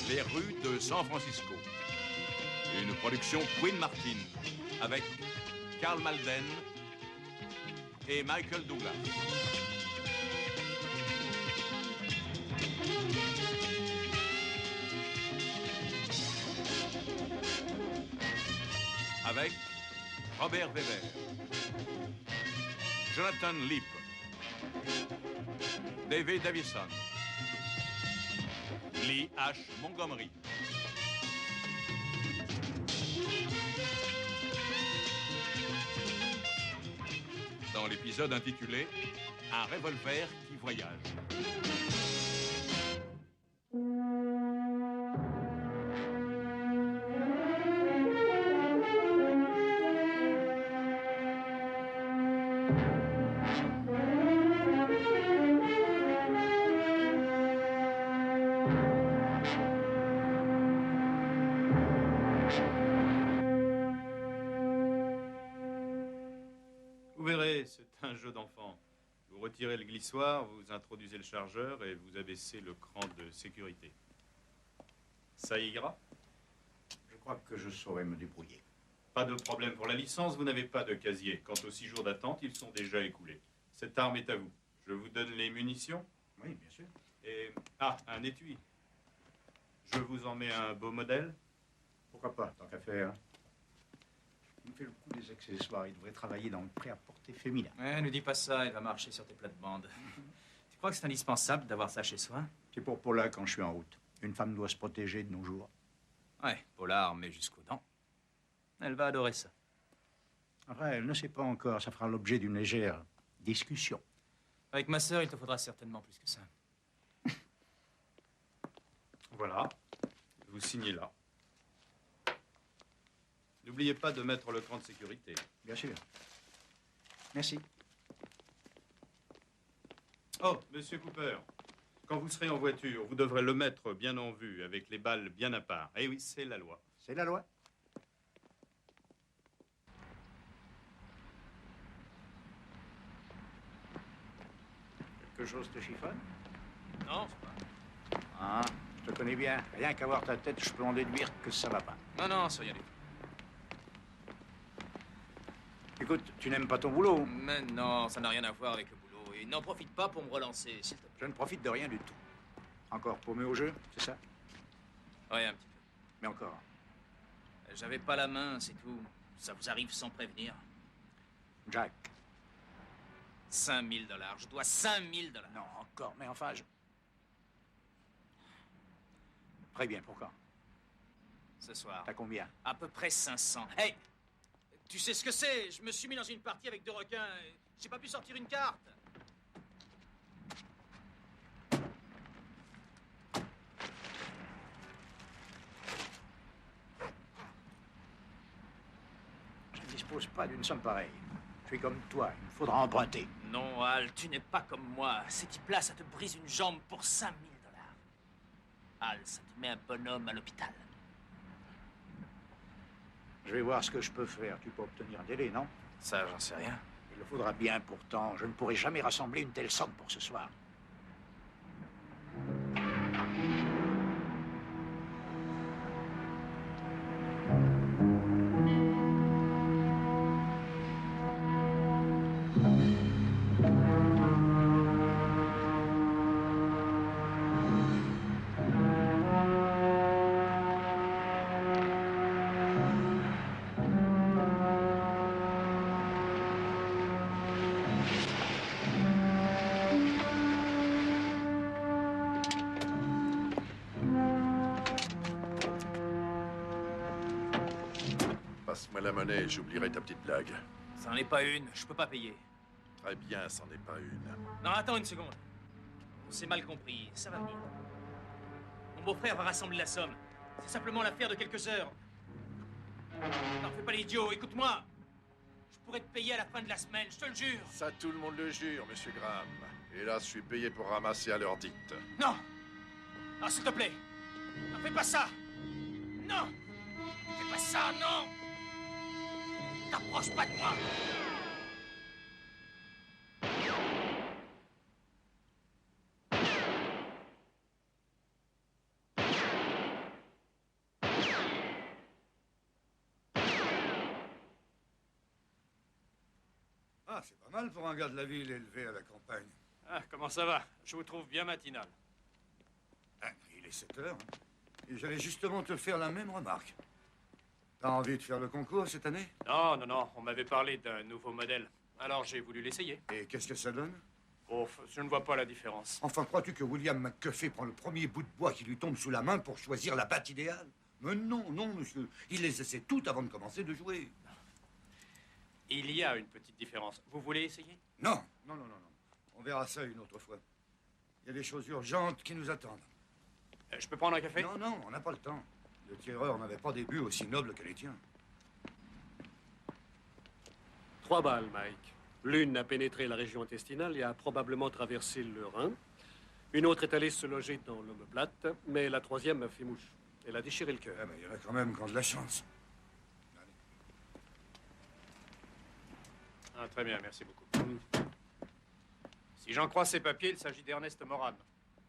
Les rues de San Francisco. Une production Queen Martin avec Karl Malden et Michael Douglas. Avec Robert Weber, Jonathan Leap, David Davison, Lee H. Montgomery, dans l'épisode intitulé « Un revolver qui voyage ». Vous verrez, c'est un jeu d'enfant. Vous retirez le glissoire, vous introduisez le chargeur et vous abaissez le cran de sécurité. Ça ira? Je crois que je saurai me débrouiller. Pas de problème pour la licence, vous n'avez pas de casier. Quant aux 6 jours d'attente, ils sont déjà écoulés. Cette arme est à vous. Je vous donne les munitions? Oui, bien sûr. Et... ah, un étui. Je vous en mets un beau modèle? Pourquoi pas, tant qu'à faire. Il me fait le coup des accessoires. Il devrait travailler dans le prêt-à-porter féminin. Ouais, ne dis pas ça, il va marcher sur tes plates-bandes. Tu crois que c'est indispensable d'avoir ça chez soi? C'est pour Paula quand je suis en route. Une femme doit se protéger de nos jours. Ouais, Paula armée jusqu'aux dents. Elle va adorer ça. Enfin, elle ne sait pas encore. Ça fera l'objet d'une légère discussion. Avec ma sœur, il te faudra certainement plus que ça. Voilà. Vous signez là. N'oubliez pas de mettre le cran de sécurité. Bien sûr. Merci. Oh, monsieur Cooper, quand vous serez en voiture, vous devrez le mettre bien en vue, avec les balles bien à part. Eh oui, c'est la loi. C'est la loi. Quelque chose te chiffonne? Non, c'est pas. Ah, je te connais bien. Rien qu'à voir ta tête, je peux en déduire que ça va pas. Non, non, c'est rien du tout. Écoute, tu n'aimes pas ton boulot? Mais non, ça n'a rien à voir avec le boulot. Et n'en profite pas pour me relancer, s'il te plaît. Je ne profite de rien du tout. Encore paumé au jeu, c'est ça? Ouais, un petit peu. Mais encore. J'avais pas la main, c'est tout. Ça vous arrive sans prévenir. Jack. 5 000 $. Je dois 5 000 $. Non, encore, mais enfin, je... Très bien, pourquoi? Ce soir. T'as combien? À peu près 500. Hey! Tu sais ce que c'est? Je me suis mis dans une partie avec 2 requins. J'ai pas pu sortir une carte. Je ne dispose pas d'une somme pareille. Je suis comme toi, il me faudra emprunter. Non, Al, tu n'es pas comme moi. Ces types-là, ça te brise une jambe pour 5 000 $. Al, ça te met un bonhomme à l'hôpital. Je vais voir ce que je peux faire. Tu peux obtenir un délai, non? Ça, j'en sais rien. Il le faudra bien pourtant. Je ne pourrai jamais rassembler une telle somme pour ce soir. Passe-moi la monnaie et j'oublierai ta petite blague. Ça n'en est pas une, je peux pas payer. Très bien, c'en est pas une. Non, attends une seconde. On s'est mal compris, ça va venir. Mon beau-frère va rassembler la somme. C'est simplement l'affaire de quelques heures. N'en fais pas l'idiot, écoute-moi. Je pourrais te payer à la fin de la semaine, je te le jure. Ça, tout le monde le jure, monsieur Graham. Hélas, je suis payé pour ramasser à l'heure dite. Non! Non, s'il te plaît! Ne fais pas ça! Non! Fais pas ça, non! T'approches pas de moi! Ah, c'est pas mal pour un gars de la ville élevé à la campagne. Ah, comment ça va? Je vous trouve bien matinal. Ah, il est 7 heures. Et j'allais justement te faire la même remarque. T'as envie de faire le concours cette année? Non, non, non, on m'avait parlé d'un nouveau modèle. Alors j'ai voulu l'essayer. Et qu'est-ce que ça donne? Oh, je ne vois pas la différence. Enfin, crois-tu que William McCuffey prend le premier bout de bois qui lui tombe sous la main pour choisir la batte idéale? Mais non, non, monsieur. Il les essaie toutes avant de commencer de jouer. Il y a une petite différence. Vous voulez essayer? Non, non, non, non, non. On verra ça une autre fois. Il y a des choses urgentes qui nous attendent. Je peux prendre un café? Non, non, on n'a pas le temps. Le tireur n'avait pas des buts aussi nobles que les tiens. 3 balles, Mike. L'une a pénétré la région intestinale et a probablement traversé le Rhin. Une autre est allée se loger dans l'omoplate, mais la troisième a fait mouche. Elle a déchiré le cœur. Ah, mais il y en a quand même qui ont de la chance. Ah, très bien, merci beaucoup. Si j'en crois ces papiers, il s'agit d'Ernest Moran.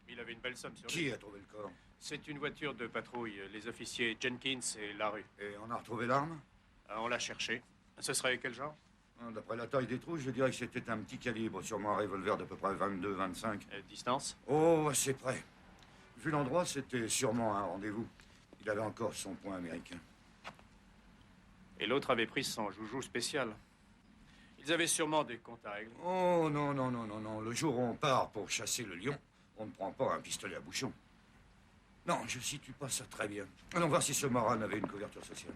Il avait une belle somme sur lui. Qui a trouvé le corps? C'est une voiture de patrouille, les officiers Jenkins et Larue. Et on a retrouvé l'arme? On l'a cherché. Ce serait quel genre? D'après la taille des trous, je dirais que c'était un petit calibre, sûrement un revolver d'à peu près 22-25. Distance? Oh, assez près. Vu l'endroit, c'était sûrement un rendez-vous. Il avait encore son point américain. Et l'autre avait pris son joujou spécial. Ils avaient sûrement des comptes à régler. Oh, non, non, non, non, non. Le jour où on part pour chasser le lion, on ne prend pas un pistolet à bouchon. Non, je situe pas ça très bien. Allons voir si ce Moran avait une couverture sociale.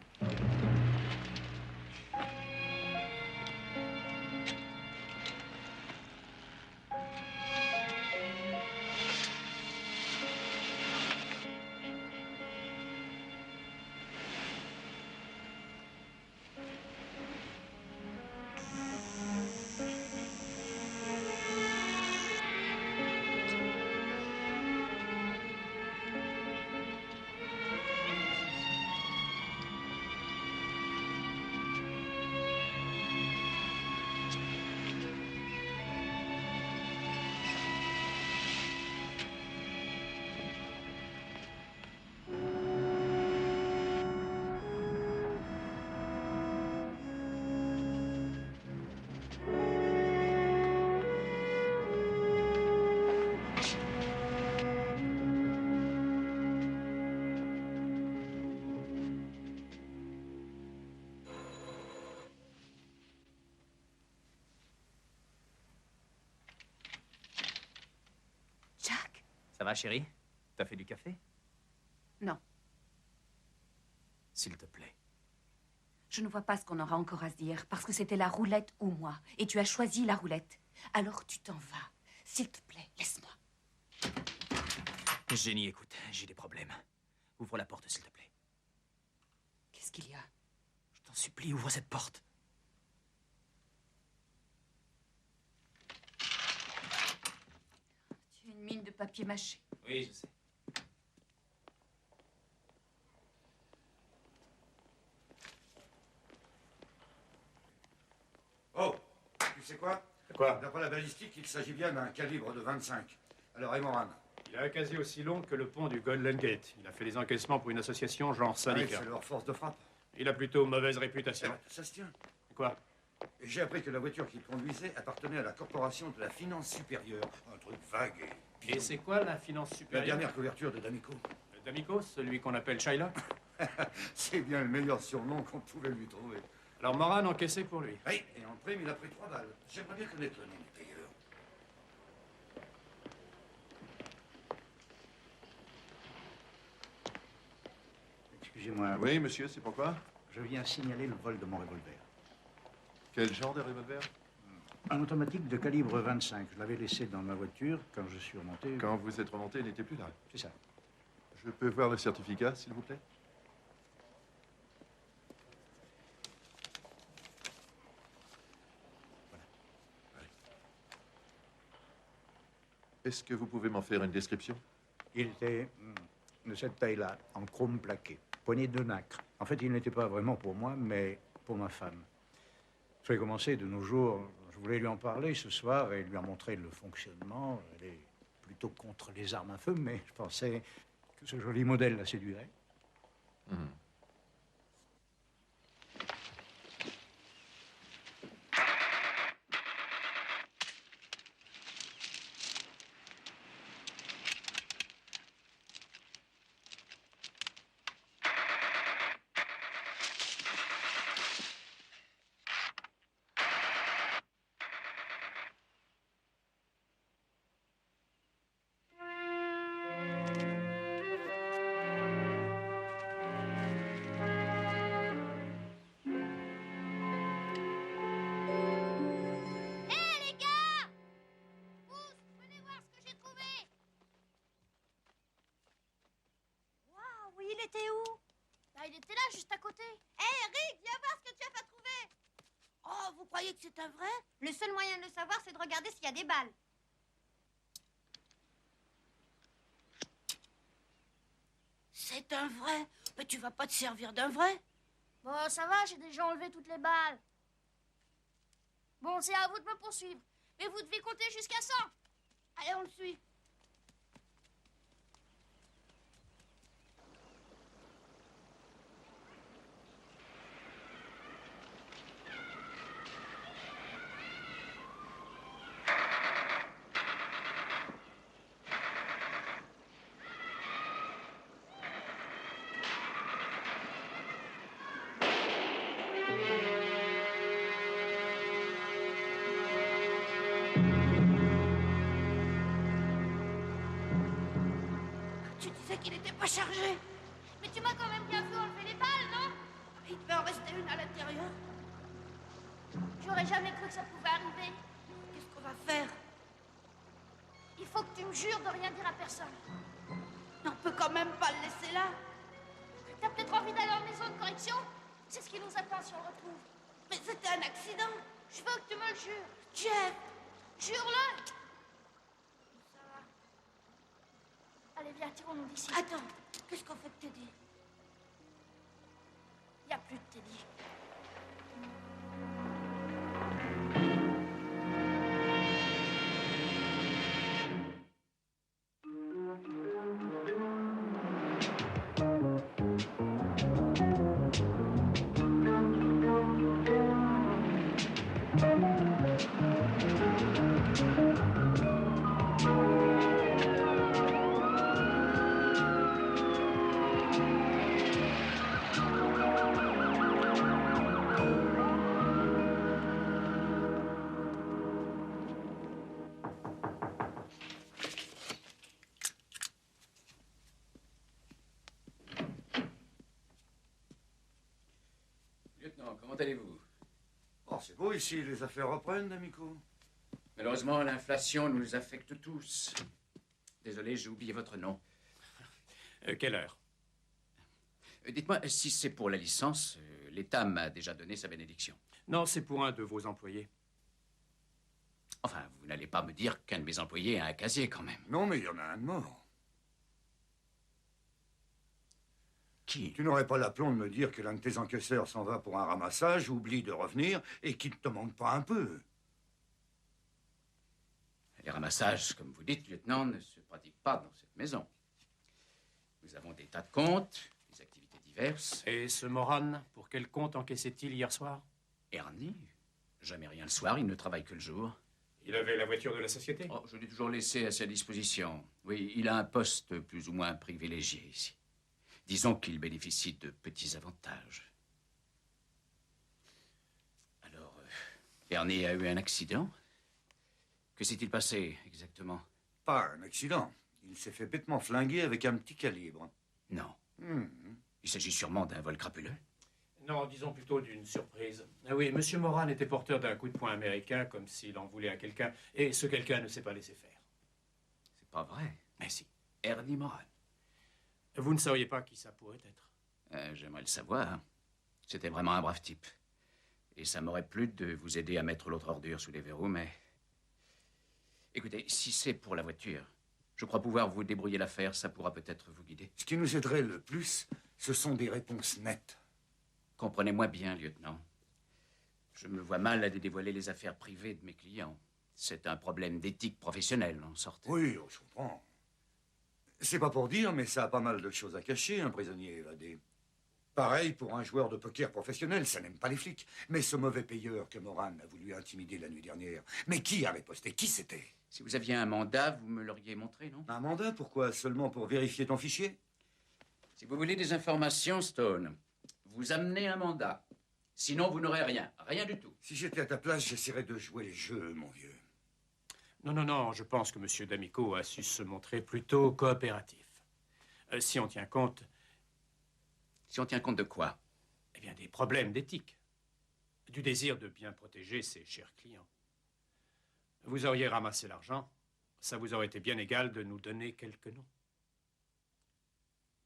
Ça va, chérie? T'as fait du café? Non. S'il te plaît. Je ne vois pas ce qu'on aura encore à se dire, parce que c'était la roulette ou moi. Et tu as choisi la roulette. Alors tu t'en vas. S'il te plaît, laisse-moi. Jenny, écoute, j'ai des problèmes. Ouvre la porte, s'il te plaît. Qu'est-ce qu'il y a? Je t'en supplie, ouvre cette porte. Tu as une mine de papier mâché. Oui, je sais. Oh, tu sais quoi? Quoi? D'après la balistique, il s'agit bien d'un calibre de 25. Alors, et Moran? Il a un casier aussi long que le pont du Golden Gate. Il a fait des encaissements pour une association genre Ah oui, syndicat. c'est leur force de frappe. Il a plutôt mauvaise réputation. Ça se tient. Quoi? Et j'ai appris que la voiture qu'il conduisait appartenait à la corporation de la finance supérieure. Un truc vague et... Et c'est quoi la finance La supérieure? dernière couverture de D'Amico. D'Amico, celui qu'on appelle Shylock? C'est bien le meilleur surnom qu'on pouvait lui trouver. Alors Moran encaissé pour lui. Oui, et en prime, il a pris 3 balles. J'aimerais bien connaître le nom du payeur. Excusez-moi. Oui, monsieur, c'est pourquoi? Je viens signaler le vol de mon revolver. Quel genre de revolver? Un automatique de calibre 25. Je l'avais laissé dans ma voiture quand je suis remonté. Quand vous êtes remonté, il n'était plus là. C'est ça. Je peux voir le certificat, s'il vous plaît? Est-ce que vous pouvez m'en faire une description? Il était de cette taille-là, en chrome plaqué, poignée de nacre. En fait, il n'était pas vraiment pour moi, mais pour ma femme. Je vais commencer de nos jours. Je voulais lui en parler ce soir et lui en montrer le fonctionnement. Elle est plutôt contre les armes à feu, mais je pensais que ce joli modèle la séduirait. il était là, juste à côté. Hé, Rick, viens voir ce que tu as pas trouvé. Oh, vous croyez que c'est un vrai? Le seul moyen de le savoir, c'est de regarder s'il y a des balles. C'est un vrai? Mais tu vas pas te servir d'un vrai? Bon, ça va, j'ai déjà enlevé toutes les balles. Bon, c'est à vous de me poursuivre. Mais vous devez compter jusqu'à 100. Allez, on le suit. Tu disais qu'il était pas chargé. Mais tu m'as quand même bien fait enlever les balles, non? Il devait en rester une à l'intérieur. J'aurais jamais cru que ça pouvait arriver. Qu'est-ce qu'on va faire? Il faut que tu me jures de rien dire à personne. On peut quand même pas le laisser là. T'as peut-être envie d'aller en maison de correction? C'est ce qui nous attend si on le retrouve. Mais c'était un accident. Je veux que tu me le jures. Jeff! Jure-le! Ça va. Allez, viens, tirons-nous d'ici. Attends, qu'est-ce qu'on fait de Teddy? Il n'y a plus de Teddy. Lieutenant, comment allez-vous? Oh, c'est beau ici, les affaires reprennent, D'Amico. Malheureusement, l'inflation nous affecte tous. Désolé, j'ai oublié votre nom. Quelle heure? Dites-moi, si c'est pour la licence, l'État m'a déjà donné sa bénédiction. Non, c'est pour un de vos employés. Enfin, vous n'allez pas me dire qu'un de mes employés a un casier, quand même. Non, mais il y en a un de mort. Qui? Tu n'aurais pas l'aplomb de me dire que l'un de tes encaisseurs s'en va pour un ramassage, oublie de revenir et qu'il ne te manque pas un peu. Les ramassages, comme vous dites, lieutenant, ne se pratiquent pas dans cette maison. Nous avons des tas de comptes, des activités diverses. Et ce Moran, pour quel compte encaissait-il hier soir? Ernie? Jamais rien le soir, il ne travaille que le jour. Il avait la voiture de la société? Oh, je l'ai toujours laissé à sa disposition. Oui, il a un poste plus ou moins privilégié ici. Disons qu'il bénéficie de petits avantages. Alors, Ernie a eu un accident? Que s'est-il passé, exactement? Pas un accident. Il s'est fait bêtement flinguer avec un petit calibre. Non. Il s'agit sûrement d'un vol crapuleux? Non, disons plutôt d'une surprise. Ah oui, M. Moran était porteur d'un coup de poing américain, comme s'il en voulait à quelqu'un, et ce quelqu'un ne s'est pas laissé faire. C'est pas vrai. Mais si. Ernie Moran. Vous ne sauriez pas qui ça pourrait être? J'aimerais le savoir. C'était vraiment un brave type. Et ça m'aurait plu de vous aider à mettre l'autre ordure sous les verrous, mais... Écoutez, si c'est pour la voiture, je crois pouvoir vous débrouiller l'affaire, ça pourra peut-être vous guider. Ce qui nous aiderait le plus, ce sont des réponses nettes. Comprenez-moi bien, lieutenant. Je me vois mal à dévoiler les affaires privées de mes clients. C'est un problème d'éthique professionnelle, en sorte. Oui, je comprends. C'est pas pour dire, mais ça a pas mal de choses à cacher, un prisonnier évadé. Pareil pour un joueur de poker professionnel, ça n'aime pas les flics. Mais ce mauvais payeur que Moran a voulu intimider la nuit dernière, mais qui a riposté? Qui c'était? Si vous aviez un mandat, vous me l'auriez montré, non? Un mandat? Pourquoi? Seulement pour vérifier ton fichier? Si vous voulez des informations, Stone, vous amenez un mandat. Sinon, vous n'aurez rien. Rien du tout. Si j'étais à ta place, j'essaierais de jouer les jeux, mon vieux. Non, je pense que M. D'Amico a su se montrer plutôt coopératif. Si on tient compte... Si on tient compte de quoi? Eh bien, des problèmes d'éthique. Du désir de bien protéger ses chers clients. Vous auriez ramassé l'argent, ça vous aurait été bien égal de nous donner quelques noms.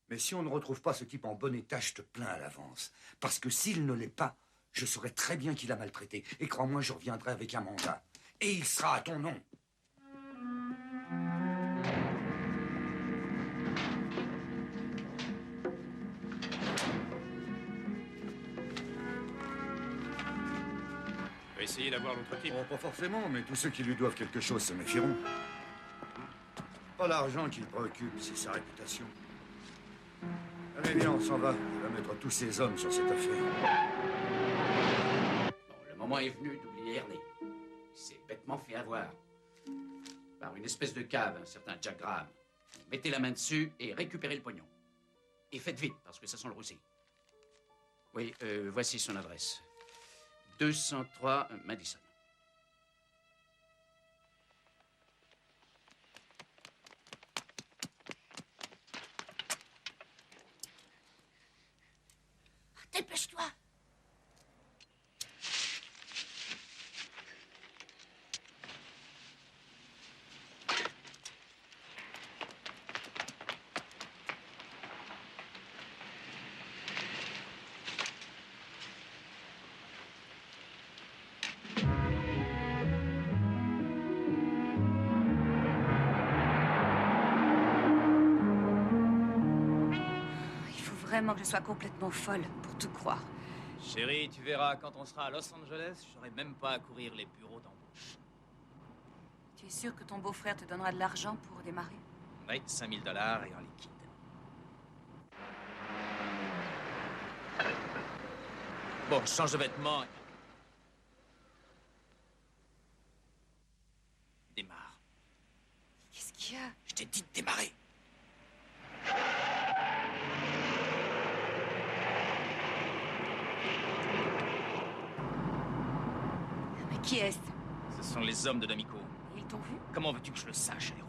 Mais si on ne retrouve pas ce type en bon état, je te plains à l'avance. Parce que s'il ne l'est pas, je saurais très bien qu'il a maltraité. Et crois-moi, je reviendrai avec un mandat. Et il sera à ton nom. On va essayer d'avoir l'autre type. Oh, pas forcément, mais tous ceux qui lui doivent quelque chose se méfieront. Pas l'argent qui le préoccupe, c'est sa réputation. Allez, viens, on s'en va. Il va mettre tous ses hommes sur cette affaire. Bon, le moment est venu d'oublier Ernie. Il s'est bêtement fait avoir. Par une espèce de cave, un certain Jack Graham. Mettez la main dessus et récupérez le pognon. Et faites vite, parce que ça sent le roussi. Oui, voici son adresse. 203 Madison. Dépêche-toi. Vraiment que je sois complètement folle pour tout croire. Chérie, tu verras, quand on sera à Los Angeles, j'aurai même pas à courir les bureaux d'embauche. Tu es sûr que ton beau-frère te donnera de l'argent pour démarrer? Oui, 5 000 $ et en liquide. Bon, je change de vêtements. Démarre. Qu'est-ce qu'il y a? Je t'ai dit de démarrer. Mais qui est-ce? Ce sont les hommes de D'Amico. Ils t'ont vu? Comment veux-tu que je le sache, Léon?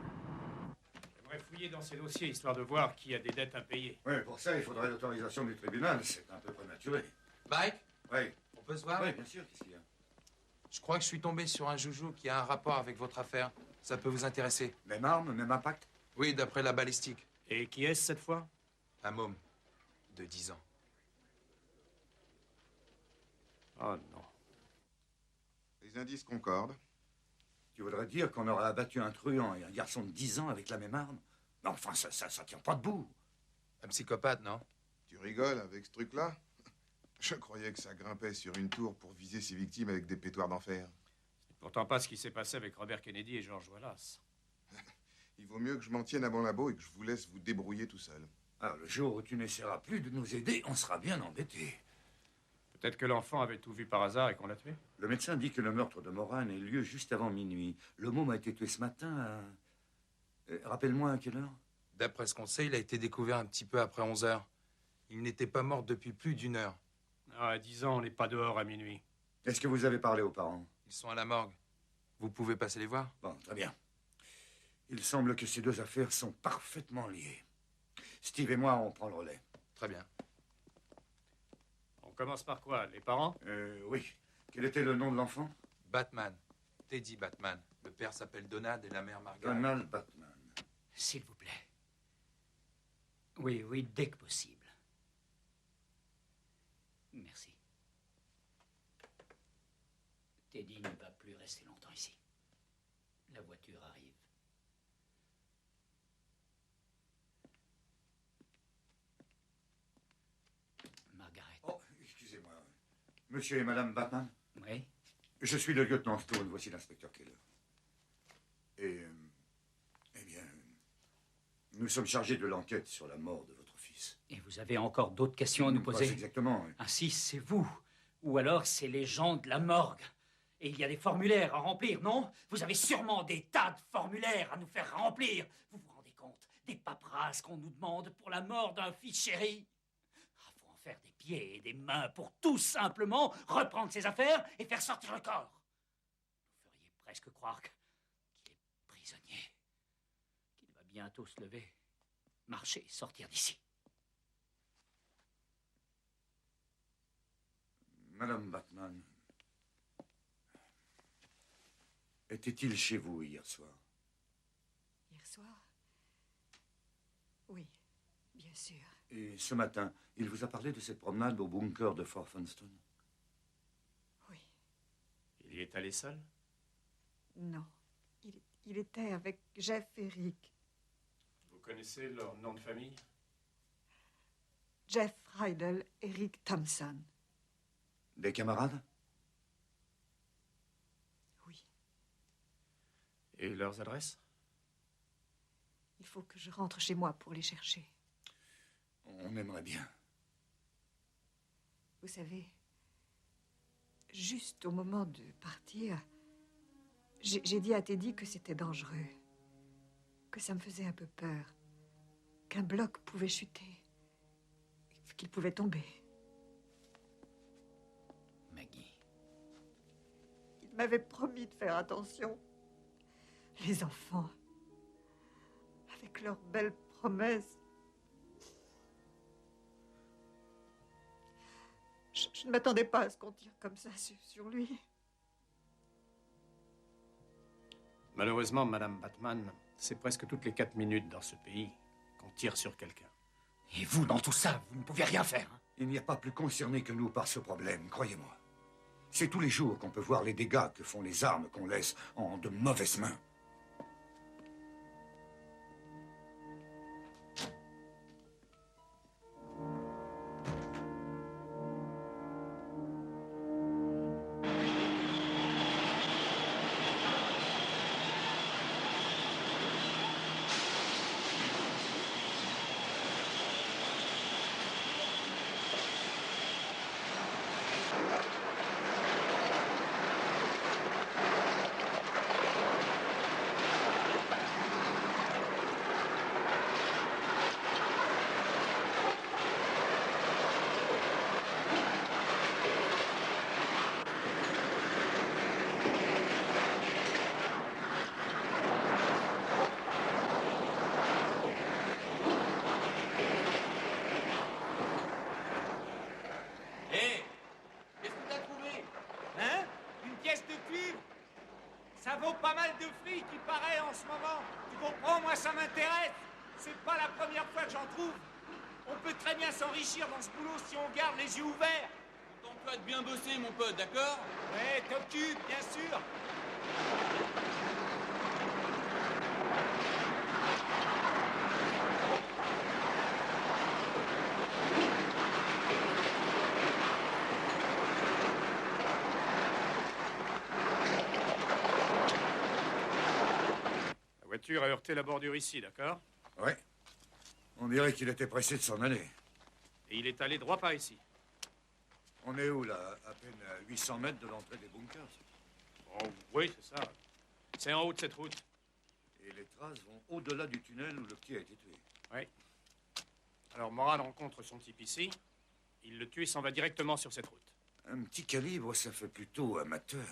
J'aimerais fouiller dans ces dossiers, histoire de voir qui a des dettes impayées. Oui, pour ça, il faudrait l'autorisation du tribunal. C'est un peu prématuré. Mike, Oui. on peut se voir? Oui, bien sûr. Qu'est-ce qu'il y a? Je crois que je suis tombé sur un joujou qui a un rapport avec votre affaire. Ça peut vous intéresser. Même arme, même impact? Oui, d'après la balistique. Et qui est-ce cette fois? Un môme de 10 ans. Oh non. Les indices concordent. Tu voudrais dire qu'on aurait abattu un truand et un garçon de 10 ans avec la même arme? Mais enfin, ça tient pas debout. Un psychopathe, non? Tu rigoles avec ce truc-là? Je croyais que ça grimpait sur une tour pour viser ses victimes avec des pétoires d'enfer. C'est pourtant pas ce qui s'est passé avec Robert Kennedy et George Wallace. Il vaut mieux que je m'en tienne à mon labo et que je vous laisse vous débrouiller tout seul. Alors, le jour où tu n'essaieras plus de nous aider, on sera bien embêtés. Peut-être que l'enfant avait tout vu par hasard et qu'on l'a tué. Le médecin dit que le meurtre de Moran ait lieu juste avant minuit. Le môme a été tué ce matin à... Rappelle-moi à quelle heure? D'après ce qu'on sait, il a été découvert un petit peu après 11 heures. Il n'était pas mort depuis plus d'1 heure. Ah, à 10 ans, on n'est pas dehors à minuit. Est-ce que vous avez parlé aux parents? Ils sont à la morgue. Vous pouvez passer les voir? Bon, très bien. Il semble que ces deux affaires sont parfaitement liées. Steve et moi, on prend le relais. Très bien. On commence par quoi? Les parents? Oui. Quel était le nom de l'enfant? Batman. Teddy Batman. Le père s'appelle Donald et la mère Margaret. Donald Batman. S'il vous plaît. Oui, oui, dès que possible. Merci. Teddy ne va plus rester longtemps ici. La voiture arrive. Margaret. Oh, excusez-moi. Monsieur et Madame Batman? Oui? Je suis le lieutenant Stone, voici l'inspecteur Keller. Et, eh bien, nous sommes chargés de l'enquête sur la mort de votre fils. Et vous avez encore d'autres questions à nous poser? Pas exactement. Ah si, c'est vous. Ou alors c'est les gens de la morgue. Et il y a des formulaires à remplir, non? Vous avez sûrement des tas de formulaires à nous faire remplir. Vous vous rendez compte? Des paperasses qu'on nous demande pour la mort d'un fils chéri. Ah, faut en faire des pieds et des mains pour tout simplement reprendre ses affaires et faire sortir le corps. Vous feriez presque croire qu'il est prisonnier. Qu'il va bientôt se lever, marcher, sortir d'ici. Madame Batman, était-il chez vous hier soir? Hier soir? Oui, Bien sûr. Et ce matin, il vous a parlé de cette promenade au bunker de Fort Funston? Oui. Il y est allé seul? Non. Il était avec Jeff et Rick. Vous connaissez leur nom de famille? Jeff Rydell et Rick Thompson. Des camarades? Oui. Et leurs adresses? Il faut que je rentre chez moi pour les chercher. On aimerait bien. Vous savez, juste au moment de partir, j'ai dit à Teddy que c'était dangereux, que ça me faisait un peu peur, qu'un bloc pouvait chuter, qu'il pouvait tomber. Maggie. Il m'avait promis de faire attention. Les enfants, avec leurs belles promesses. Je ne m'attendais pas à ce qu'on tire comme ça sur lui. Malheureusement, Madame Batman, c'est presque toutes les 4 minutes dans ce pays qu'on tire sur quelqu'un. Et vous, dans tout ça, vous ne pouvez rien faire. Il n'y a pas plus concerné que nous par ce problème, croyez-moi. C'est tous les jours qu'on peut voir les dégâts que font les armes qu'on laisse en de mauvaises mains. Ça vaut pas mal de fric, il paraît, en ce moment. Tu comprends, moi, ça m'intéresse. C'est pas la première fois que j'en trouve. On peut très bien s'enrichir dans ce boulot si on garde les yeux ouverts. Contente-toi de bien bosser, mon pote, d'accord? Ouais, t'occupe, bien sûr. La voiture a heurté la bordure ici, d'accord? Ouais. On dirait qu'il était pressé de s'en aller. Et il est allé droit par ici. On est où, là? À peine à 800 mètres de l'entrée des bunkers. Oh, oui, c'est ça. C'est en haut de cette route. Et les traces vont au-delà du tunnel où le petit a été tué. Oui. Alors, Moran rencontre son type ici. Il le tue et s'en va directement sur cette route. Un petit calibre, ça fait plutôt amateur.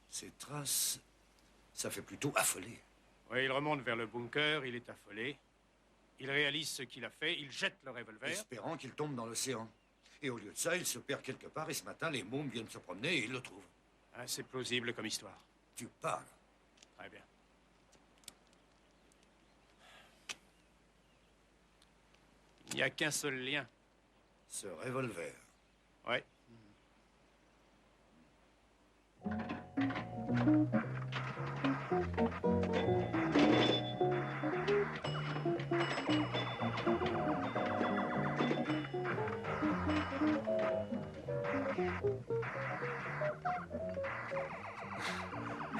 Ces traces, ça fait plutôt affolé. Oui, il remonte vers le bunker, il est affolé. Il réalise ce qu'il a fait, il jette le revolver. Espérant qu'il tombe dans l'océan. Et au lieu de ça, il se perd quelque part et ce matin, les mômes viennent se promener et ils le trouvent. Ah, c'est plausible comme histoire. Tu parles. Très bien. Il n'y a qu'un seul lien. Ce revolver. Oui.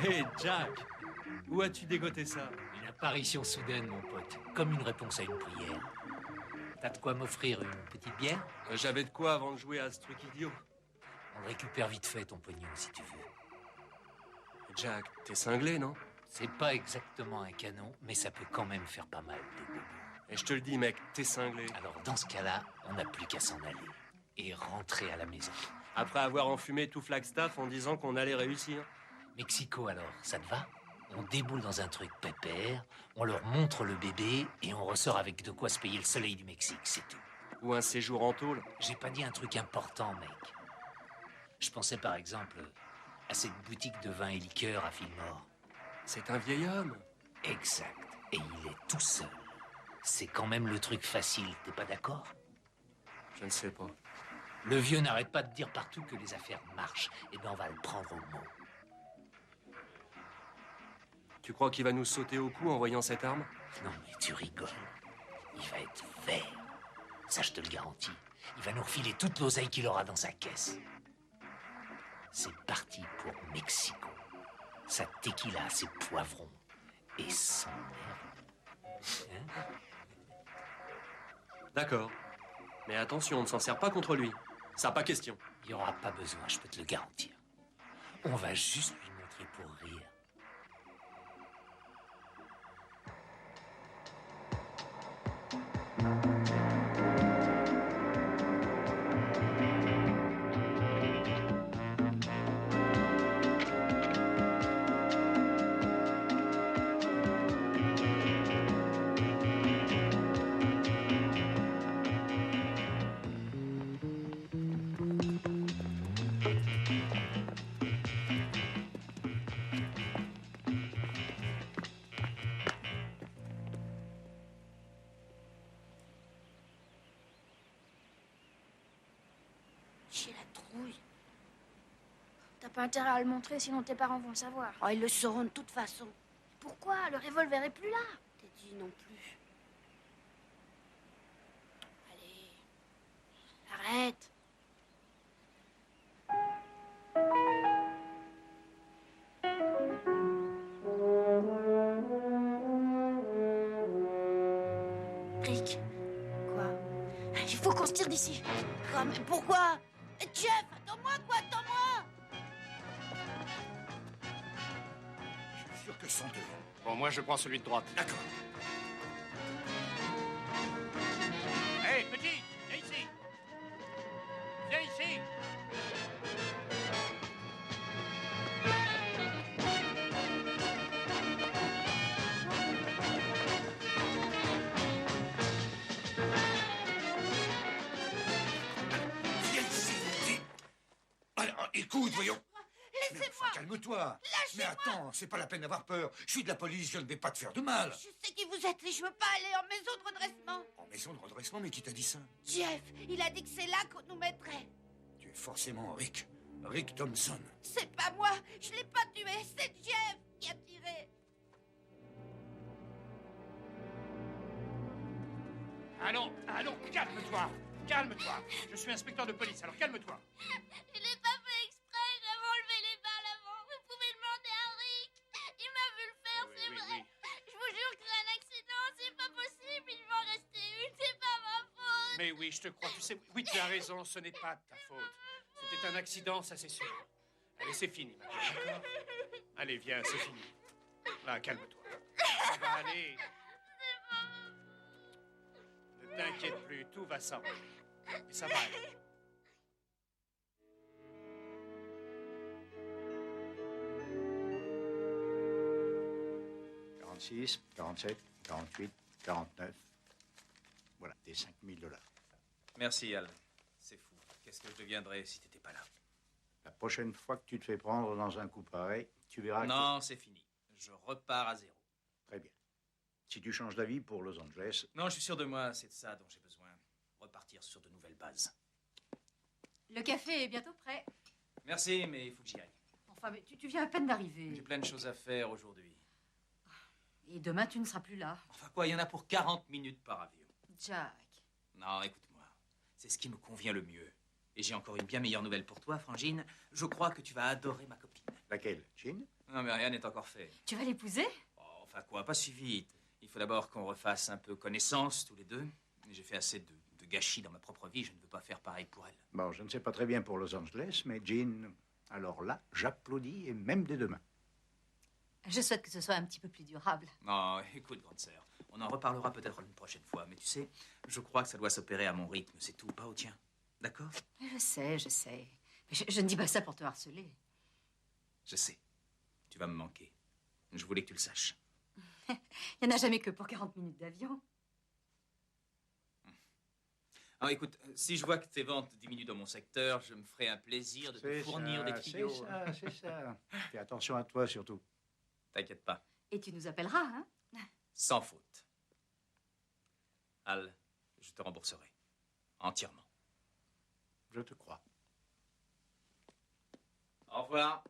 Hé, Jack, où as-tu dégoté ça? Une apparition soudaine, mon pote, comme une réponse à une prière. T'as de quoi m'offrir une petite bière? J'avais de quoi avant de jouer à ce truc idiot. On le récupère vite fait, ton pognon, si tu veux. Jack, t'es cinglé, non? C'est pas exactement un canon, mais ça peut quand même faire pas mal des dégâts. Et je te le dis, mec, t'es cinglé. Alors, dans ce cas-là, on n'a plus qu'à s'en aller. Et rentrer à la maison. Après avoir enfumé tout Flagstaff en disant qu'on allait réussir. Mexico, alors, ça te va? On déboule dans un truc pépère, on leur montre le bébé et on ressort avec de quoi se payer le soleil du Mexique, c'est tout. Ou un séjour en tôle. J'ai pas dit un truc important, mec. Je pensais par exemple à cette boutique de vin et liqueurs à Fillmore. C'est un vieil homme. Exact. Et il est tout seul. C'est quand même le truc facile, t'es pas d'accord? Je ne sais pas. Le vieux n'arrête pas de dire partout que les affaires marchent. Eh bien, on va le prendre au mot. Tu crois qu'il va nous sauter au cou en voyant cette arme? Non, mais tu rigoles. Il va être vert. Ça, je te le garantis. Il va nous refiler toute l'oseille qu'il aura dans sa caisse. C'est parti pour Mexico. Sa tequila, ses poivrons et son merde. Hein? D'accord. Mais attention, on ne s'en sert pas contre lui. Ça, pas question. Il n'y aura pas besoin, je peux te le garantir. On va juste lui montrer pour rire. J'ai la trouille. T'as pas intérêt à le montrer, sinon tes parents vont le savoir. Oh, ils le sauront de toute façon. Pourquoi? Le revolver est plus là. T'es dit non plus. Allez. Arrête. Rick. Quoi? Il faut qu'on se tire d'ici. Ah, mais pourquoi? Jeff, attends-moi, quoi, attends-moi! Je suis sûr que ce sont deux. Bon, moi, je prends celui de droite. D'accord. Hé, petit, viens ici. Viens ici. Viens ici, dis. Alors, écoute, voyons. Laissez-moi! Calme-toi. Lâchez-moi! Mais attends, c'est pas la peine d'avoir peur. Je suis de la police, je ne vais pas te faire de mal. Je sais qui vous êtes et je veux pas aller en maison de redressement. En maison de redressement, mais qui t'a dit ça? Jeff, il a dit que c'est là qu'on nous mettrait. Tu es forcément Rick. Rick Thompson. C'est pas moi, je l'ai pas tué, c'est Jeff qui a tiré. Allons, calme-toi. Calme-toi. Je suis inspecteur de police, alors calme-toi. Je l'ai pas fait exprès, j'avais enlevé les balles avant. Vous pouvez demander à Rick. Il m'a vu le faire, c'est vrai. Je vous jure que c'est un accident, c'est pas possible. Il m'en restait une, c'est pas ma faute. Mais oui, je te crois. Tu sais, oui, tu as raison, ce n'est pas de ta faute. C'était un accident, ça c'est sûr. Allez, c'est fini maintenant, d'accord? Allez, viens, c'est fini. Là, calme-toi. Ça va aller. Ne t'inquiète plus, tout va s'arranger. Et ça va aller. « 46, 47, 48, 49. Voilà, tes $5 000. Merci, Al. C'est fou. Qu'est-ce que je deviendrais si t'étais pas là? La prochaine fois que tu te fais prendre dans un coup pareil, tu verras Non, c'est fini. Je repars à zéro. Très bien. Si tu changes d'avis pour Los Angeles... Non, je suis sûr de moi. C'est de ça dont j'ai besoin. Repartir sur de nouvelles bases. Le café est bientôt prêt. Merci, mais il faut que j'y aille. Enfin, mais tu viens à peine d'arriver. J'ai plein de choses à faire aujourd'hui. Et demain, tu ne seras plus là. Enfin quoi, il y en a pour 40 minutes par avion. Jack. Non, écoute-moi. C'est ce qui me convient le mieux. Et j'ai encore une bien meilleure nouvelle pour toi, Frangine. Je crois que tu vas adorer ma copine. Laquelle? Jean? Non, mais rien n'est encore fait. Tu vas l'épouser? Oh, enfin quoi, pas si vite. Il faut d'abord qu'on refasse un peu connaissance, tous les deux. J'ai fait assez de gâchis dans ma propre vie, je ne veux pas faire pareil pour elle. Bon, je ne sais pas très bien pour Los Angeles, mais Jean, alors là, j'applaudis, et même dès demain. Je souhaite que ce soit un petit peu plus durable. Non, écoute, grande sœur, on en reparlera peut-être une prochaine fois, mais tu sais, je crois que ça doit s'opérer à mon rythme, c'est tout, pas au tien. D'accord? Je sais. Mais je ne dis pas ça pour te harceler. Je sais. Tu vas me manquer. Je voulais que tu le saches. Il n'y en a jamais que pour 40 minutes d'avion. Alors écoute, si je vois que tes ventes diminuent dans mon secteur, je me ferai un plaisir de te fournir des tuyaux. C'est ça. Fais attention à toi, surtout. T'inquiète pas. Et tu nous appelleras, hein? Sans faute. Al, je te rembourserai. Entièrement. Je te crois. Au revoir.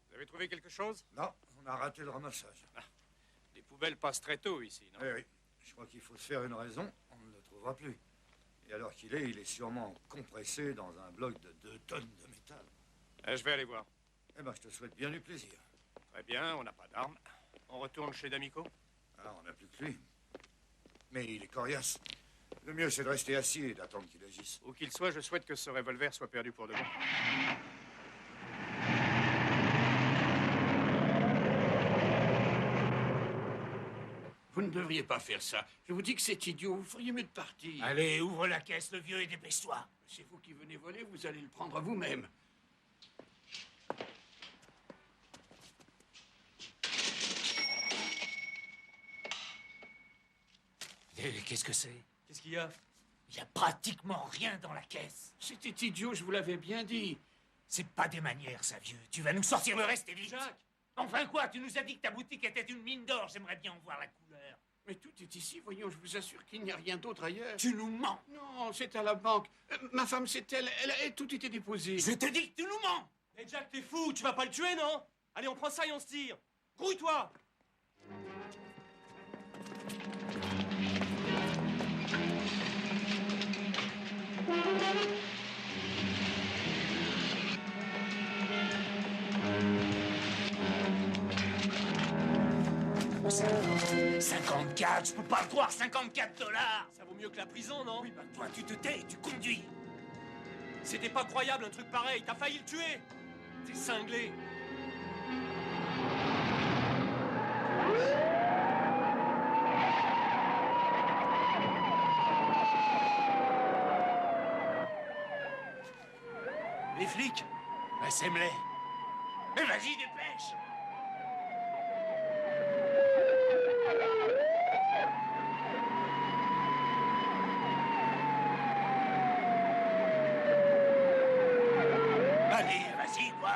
Vous avez trouvé quelque chose? Non, on a raté le ramassage. Ah, les poubelles passent très tôt ici, non? Oui, oui. Je crois qu'il faut se faire une raison, on ne le trouvera plus. Et alors qu'il est, il est sûrement compressé dans un bloc de 2 tonnes de métal. Je vais aller voir. Eh ben, je te souhaite bien du plaisir. Très bien, on n'a pas d'armes. On retourne chez D'Amico? Ah, on n'a plus que lui. Mais il est coriace. Le mieux, c'est de rester assis et d'attendre qu'il agisse. Où qu'il soit, je souhaite que ce revolver soit perdu pour de bon. Vous ne devriez pas faire ça. Je vous dis que c'est idiot. Vous feriez mieux de partir. Allez, ouvre la caisse, le vieux, et dépêche-toi. C'est vous qui venez voler, vous allez le prendre vous-même. Qu'est-ce que c'est? Qu'est-ce qu'il y a? Il n'y a pratiquement rien dans la caisse. C'était idiot, je vous l'avais bien dit. C'est pas des manières, ça, vieux. Tu vas nous sortir le reste, et vite. Jacques! Enfin quoi? Tu nous as dit que ta boutique était une mine d'or. J'aimerais bien en voir la couleur. Mais tout est ici, voyons, je vous assure qu'il n'y a rien d'autre ailleurs. Tu nous mens. Non, c'est à la banque. Ma femme, c'est elle. Tout était déposé. Je te dis que tu nous mens. Mais Jack, t'es fou, tu vas pas le tuer, non? Allez, on prend ça et on se tire. Grouille-toi! $54, 54, je peux pas le croire, $54. Ça vaut mieux que la prison, non? Oui, bah toi, tu te tais et tu conduis. C'était pas croyable, un truc pareil. T'as failli le tuer. T'es cinglé. Les flics? Bah, c'est-me-les. Mais vas-y, dépêche.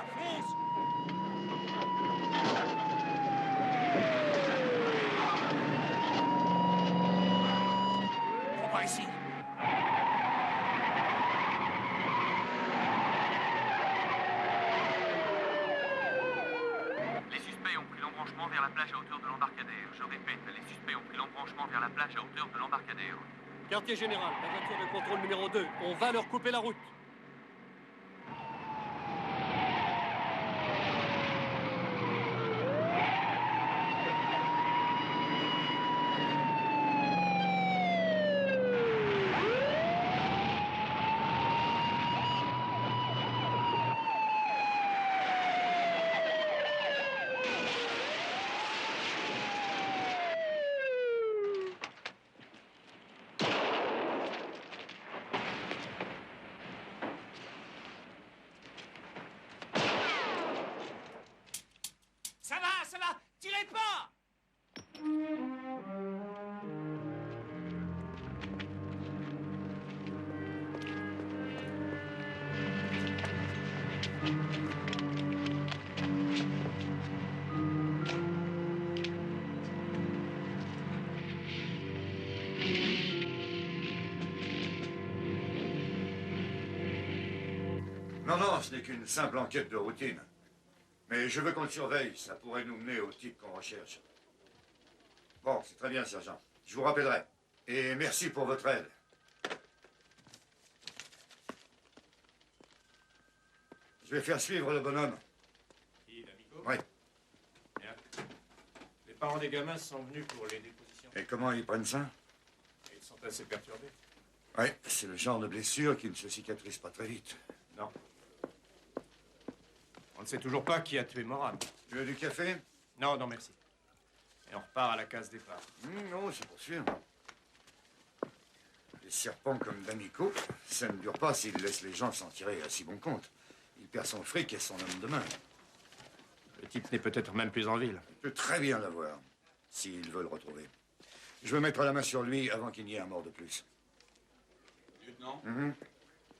va, fonce! Faut par ici. Les suspects ont pris l'embranchement vers la plage à hauteur de l'embarcadère. Je répète, les suspects ont pris l'embranchement vers la plage à hauteur de l'embarcadère. Quartier général, la voiture de contrôle numéro 2. On va leur couper la route. Ça va, tirez pas! Non, ce n'est qu'une simple enquête de routine. Mais je veux qu'on le surveille, ça pourrait nous mener au type qu'on recherche. Bon, c'est très bien, sergent. Je vous rappellerai. Et merci pour votre aide. Je vais faire suivre le bonhomme. Qui, l'amico? Oui. Bien. Les parents des gamins sont venus pour les dépositions. Et comment ils prennent ça? Ils sont assez perturbés. Oui, c'est le genre de blessure qui ne se cicatrise pas très vite. Non. On ne sait toujours pas qui a tué Moran. Tu veux du café? Non, non, merci. Et on repart à la case départ. Non, c'est pour sûr. Les serpents comme d'Amico, ça ne dure pas s'ils laissent les gens s'en tirer à si bon compte. Il perd son fric et son homme de main. Le type n'est peut-être même plus en ville. Il peut très bien l'avoir, s'il veut le retrouver. Je veux mettre la main sur lui avant qu'il n'y ait un mort de plus. Lieutenant, Mhm.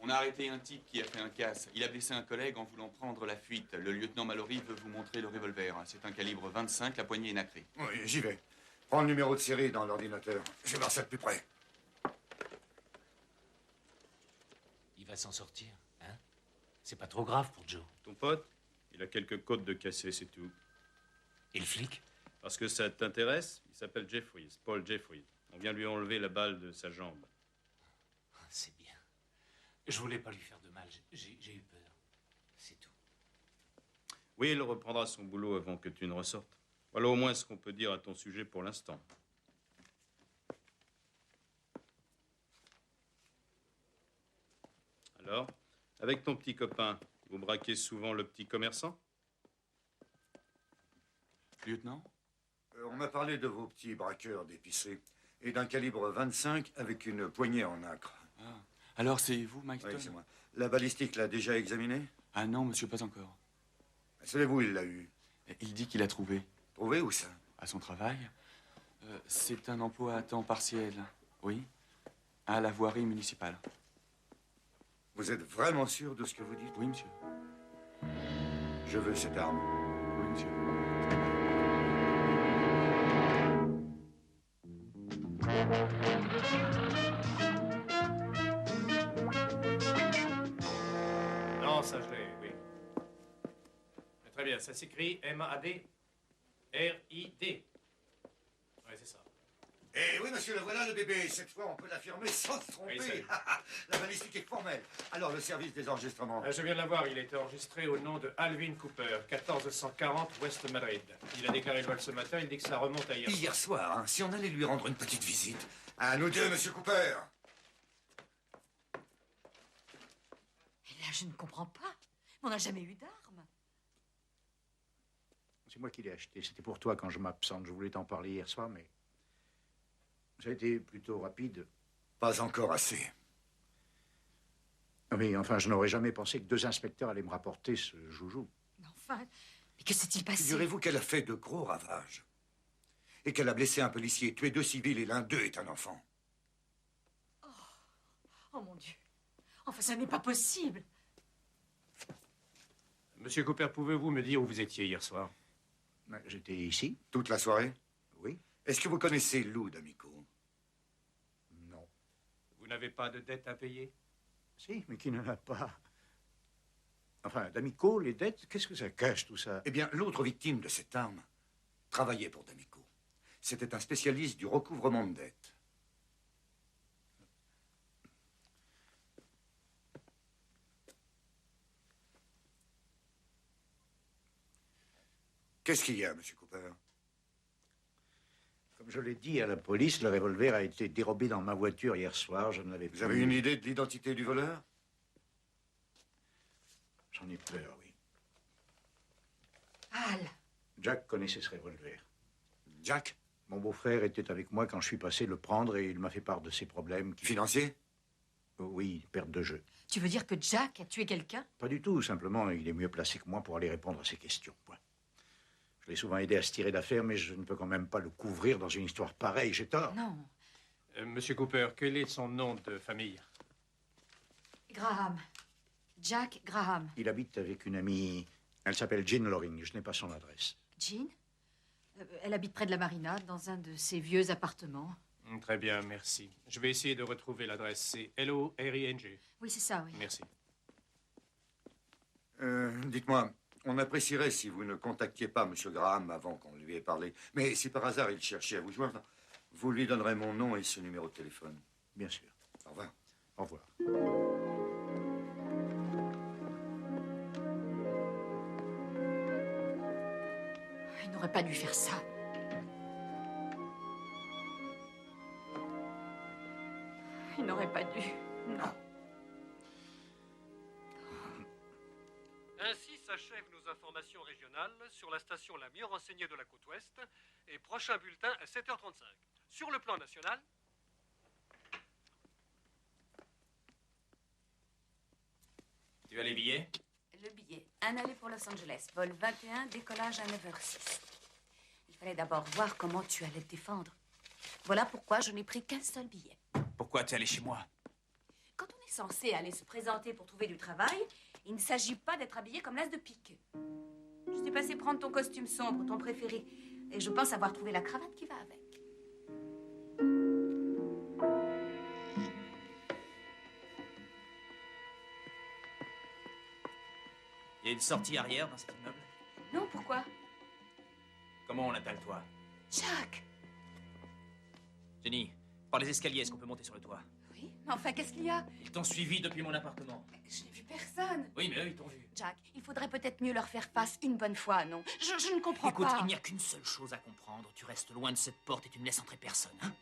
on a arrêté un type qui a fait un casse. Il a blessé un collègue en voulant prendre la fuite. Le lieutenant Mallory veut vous montrer le revolver. C'est un calibre 25, la poignée est nacrée. Oui, j'y vais. Prends le numéro de série dans l'ordinateur. Je vais voir ça de plus près. Il va s'en sortir, hein? C'est pas trop grave pour Joe. Ton pote, il a quelques côtes de cassé, c'est tout. Et le flic? Parce que ça t'intéresse, il s'appelle Jeffries, Paul Jeffries. On vient lui enlever la balle de sa jambe. C'est bien. Je voulais pas lui faire de mal. J'ai eu peur. C'est tout. Oui, il reprendra son boulot avant que tu ne ressortes. Voilà au moins ce qu'on peut dire à ton sujet pour l'instant. Alors, avec ton petit copain, vous braquez souvent le petit commerçant? Lieutenant? On m'a parlé de vos petits braqueurs d'épicerie et d'un calibre 25 avec une poignée en nacre. Ah. Alors c'est vous, Mike Stone? Oui, c'est moi. La balistique l'a déjà examiné? Ah non, monsieur, pas encore. Savez-vous, il l'a eu. Il dit qu'il a trouvé. Trouvé où ça? À son travail. C'est un emploi à temps partiel. Oui. À la voirie municipale. Vous êtes vraiment sûr de ce que vous dites? Oui, monsieur. Je veux cette arme. Oui, monsieur. Non, ça je l'ai, oui. Mais très bien, ça s'écrit M-A-D R-I-D. Oui, c'est ça. Eh oui, monsieur, le voilà le bébé. Cette fois, on peut l'affirmer sans se tromper. Oui, la balistique est formelle. Alors, le service des enregistrements. Je viens de l'avoir, il a été enregistré au nom de Alvin Cooper, 1440 West Madrid. Il a déclaré le vol ce matin, il dit que ça remonte à hier. Hier soir, hein, si on allait lui rendre une petite visite. À nous deux, monsieur Cooper. Et là, je ne comprends pas. On n'a jamais eu d'armes. C'est moi qui l'ai acheté. C'était pour toi quand je m'absente. Je voulais t'en parler hier soir, mais ça a été plutôt rapide. Pas encore assez. Oui, enfin, je n'aurais jamais pensé que 2 inspecteurs allaient me rapporter ce joujou. Mais enfin, mais que s'est-il passé? Figurez-vous qu'elle a fait de gros ravages. Et qu'elle a blessé un policier, tué 2 civils et l'un d'eux est un enfant. Oh mon Dieu. Enfin, ça n'est pas possible. Monsieur Cooper, pouvez-vous me dire où vous étiez hier soir? J'étais ici. Toute la soirée? Oui. Est-ce que vous connaissez Lou D'Amico? Non. Vous n'avez pas de dette à payer? Si, mais qui n'en a pas? Enfin, D'Amico, les dettes, qu'est-ce que ça cache, tout ça? Eh bien, l'autre victime de cette arme travaillait pour D'Amico. C'était un spécialiste du recouvrement de dettes. Qu'est-ce qu'il y a, Monsieur Cooper? Comme je l'ai dit à la police, le revolver a été dérobé dans ma voiture hier soir. Je ne l'avais pas. Vous avez une idée de l'identité du voleur? J'en ai peur, oui. Al. Jack connaissait ce revolver. Jack? Mon beau-frère était avec moi quand je suis passé le prendre et il m'a fait part de ses problèmes. Financiers? Oui, perte de jeu. Tu veux dire que Jack a tué quelqu'un? Pas du tout, simplement, il est mieux placé que moi pour aller répondre à ces questions. Point. Je l'ai souvent aidé à se tirer d'affaire, mais je ne peux quand même pas le couvrir dans une histoire pareille, j'ai tort. Non. Monsieur Cooper, quel est son nom de famille? Graham. Jack Graham. Il habite avec une amie. Elle s'appelle Jean Loring. Je n'ai pas son adresse. Jean? Elle habite près de la marina, dans un de ses vieux appartements. Très bien, merci. Je vais essayer de retrouver l'adresse. C'est L-O-R-I-N-G. Oui, c'est ça, oui. Merci. Dites-moi, on apprécierait si vous ne contactiez pas M. Graham avant qu'on lui ait parlé. Mais si par hasard il cherchait à vous joindre, vous lui donnerez mon nom et ce numéro de téléphone. Bien sûr. Au revoir. Au revoir. Il n'aurait pas dû faire ça. Il n'aurait pas dû. Non. Ainsi s'achèvent nos informations régionales sur la station la mieux renseignée de la côte ouest et prochain bulletin à 7h35. Sur le plan national... Tu as les billets? Le billet. Un aller pour Los Angeles. Vol 21, décollage à 9h06. Il fallait d'abord voir comment tu allais te défendre. Voilà pourquoi je n'ai pris qu'un seul billet. Pourquoi tu es allé chez moi? Quand on est censé aller se présenter pour trouver du travail, il ne s'agit pas d'être habillé comme l'as de pique. Je t'ai passé prendre ton costume sombre, ton préféré. Et je pense avoir trouvé la cravate qui va avec. Il y a une sortie arrière dans cet immeuble? Non, pourquoi? Comment on appelle toi? Jack! Jenny, par les escaliers, est-ce qu'on peut monter sur le toit? Oui, mais enfin, qu'est-ce qu'il y a? Ils t'ont suivi depuis mon appartement. Je n'ai vu personne. Oui, mais eux, ils t'ont vu. Jack, il faudrait peut-être mieux leur faire face une bonne fois, non? Je ne comprends Écoute, pas. il n'y a qu'une seule chose à comprendre. Tu restes loin de cette porte et tu ne laisses entrer personne, hein?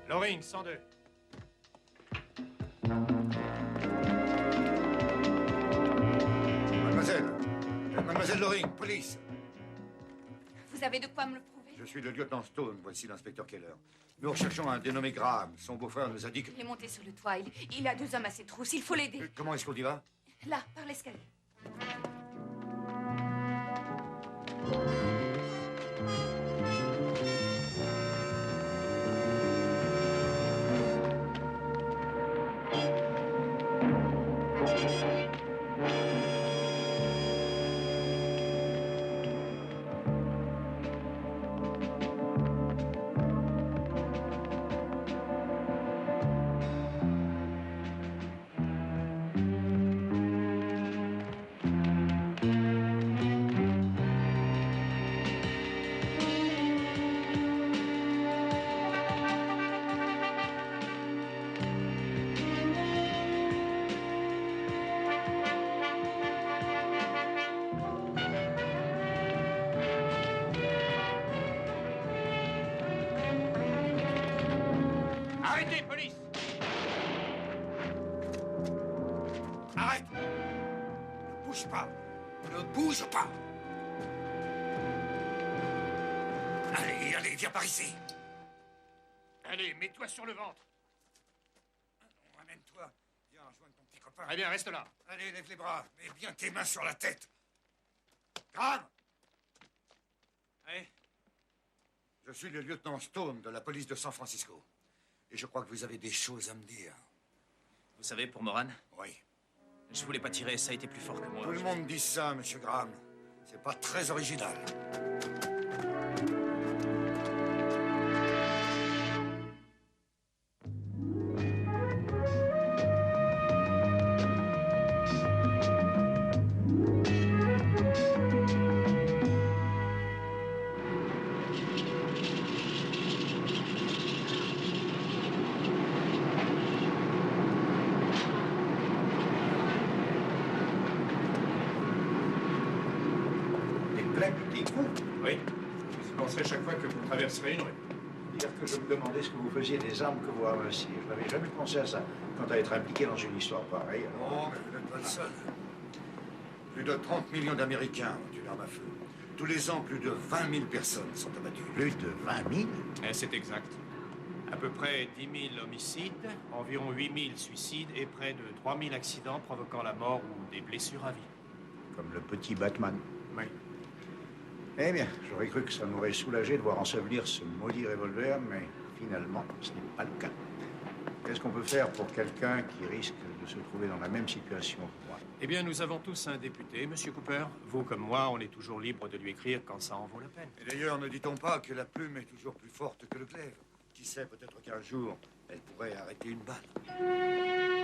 Loring, 102. Mademoiselle Loring, police. Vous avez de quoi me le prouver? Je suis le lieutenant Stone, voici l'inspecteur Keller. Nous recherchons un dénommé Graham. Son beau-frère nous a dit que... Il est monté sur le toit. Il a 2 hommes à ses trousses. Il faut l'aider. Comment est-ce qu'on y va? Là, par l'escalier. Arrêtez, police! Arrête! Ne bouge pas! Ne bouge pas! Allez, allez, viens par ici! Allez, mets-toi sur le ventre. Amène-toi. Viens rejoindre ton petit copain. copain. Très bien, reste là. Allez, lève les bras. Mets bien tes mains sur la tête. Graham! Allez. Je suis le lieutenant Stone de la police de San Francisco. Et je crois que vous avez des choses à me dire. Vous savez, pour Moran, Oui. je voulais pas tirer, ça a été plus fort que moi. Tout le monde dit ça, monsieur Graham. C'est pas très original. Oui. Vous y penserez chaque fois que vous traverserez une rue. Dire que je me demandais ce que vous faisiez des armes que vous ramassiez. Je n'avais jamais pensé à ça. Quant à être impliqué dans une histoire pareille. Oh, mais vous n'êtes pas le seul. Plus de 30 millions d'Américains ont une arme à feu. Tous les ans, plus de 20 000 personnes sont abattues. Plus de 20 000? C'est exact. À peu près 10 000 homicides, environ 8 000 suicides et près de 3 000 accidents provoquant la mort ou des blessures à vie. Comme le petit Batman. Oui. Eh bien, j'aurais cru que ça m'aurait soulagé de voir ensevelir ce maudit revolver, mais finalement, ce n'est pas le cas. Qu'est-ce qu'on peut faire pour quelqu'un qui risque de se trouver dans la même situation que moi? Eh bien, nous avons tous un député, Monsieur Cooper. Vous comme moi, on est toujours libre de lui écrire quand ça en vaut la peine. Et d'ailleurs, ne dit-on pas que la plume est toujours plus forte que le glaive? Qui sait, peut-être qu'un jour, elle pourrait arrêter une balle.